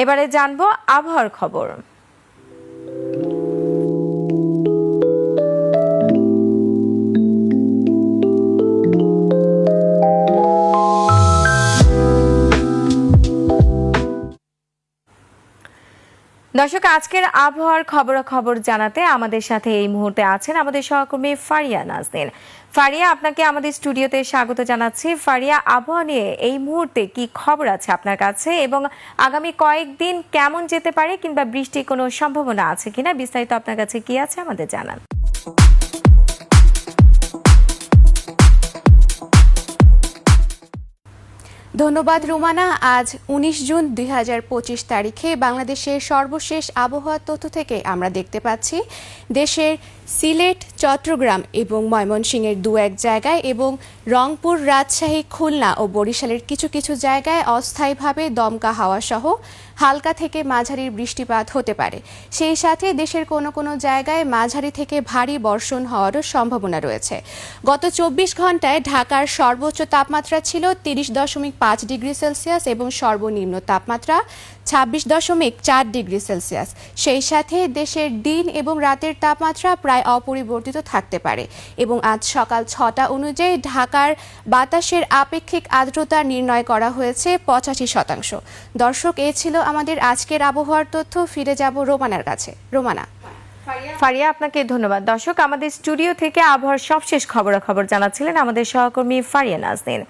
এবারে জানবো আবহাওয়ার খবর। দর্শক, আজকের আবহাওয়ার খবর জানাতে আমাদের সাথে এই মুহূর্তে আছেন আমাদের সহকর্মী ফারিয়া নাজনীন। ফারিয়া, আপনাকে আমাদের স্টুডিওতে স্বাগত জানাচ্ছি। ফারিয়া, আবহাওয়া নিয়ে এই মুহূর্তে কি খবর আছে আপনার কাছে, এবং আগামী কয়েকদিন কেমন যেতে পারে কিংবা বৃষ্টির কোনো সম্ভাবনা আছে কিনা, বিস্তারিত আপনার কাছে কি আছে আমাদের জানান। ধন্যবাদ রোমানা। আজ ১৯ জুন ২০২৫ তারিখে বাংলাদেশের সর্বশেষ আবহাওয়ার তথ্য থেকে আমরা দেখতে পাচ্ছি দেশের সিলেট, চট্টগ্রাম এবং ময়মনসিংহের দু এক জায়গায় এবং রংপুর, রাজশাহী, খুলনা ও বরিশালের কিছু কিছু জায়গায় অস্থায়ীভাবে দমকা হাওয়া সহ হালকা থেকে মাঝারি বৃষ্টিপাত হতে পারে। সেই সাথে দেশের কোনো কোনো জায়গায় মাঝারি থেকে ভারী বর্ষণ হওয়ারও সম্ভাবনা রয়েছে। গত ২৪ ঘন্টায় ঢাকার সর্বোচ্চ তাপমাত্রা ছিল ৩০.৫ ডিগ্রি সেলসিয়াস এবং সর্বনিম্ন তাপমাত্রা ২৬.৪ ডিগ্রি সেলসিয়াস। সেই সাথে দেশের দিন এবং রাতের তাপমাত্রা প্রায় অপরিবর্তিত থাকতে পারে এবং আজ সকাল ৬টা অনুযায়ী ঢাকার বাতাসের আপেক্ষিক আর্দ্রতা নির্ণয় করা হয়েছে ৮৫%। দর্শক, এ ছিল আমাদের আজকের আবহাওয়ার তথ্য। ফিরে যাব রোমানার কাছে। রোমানা। ফারিয়া, আপনাকে ধন্যবাদ। দর্শক, আমাদের স্টুডিও থেকে আবহাওয়ার সবশেষ খবর জানাচ্ছিলেন আমাদের সহকর্মী ফারিয়া নাজনীন।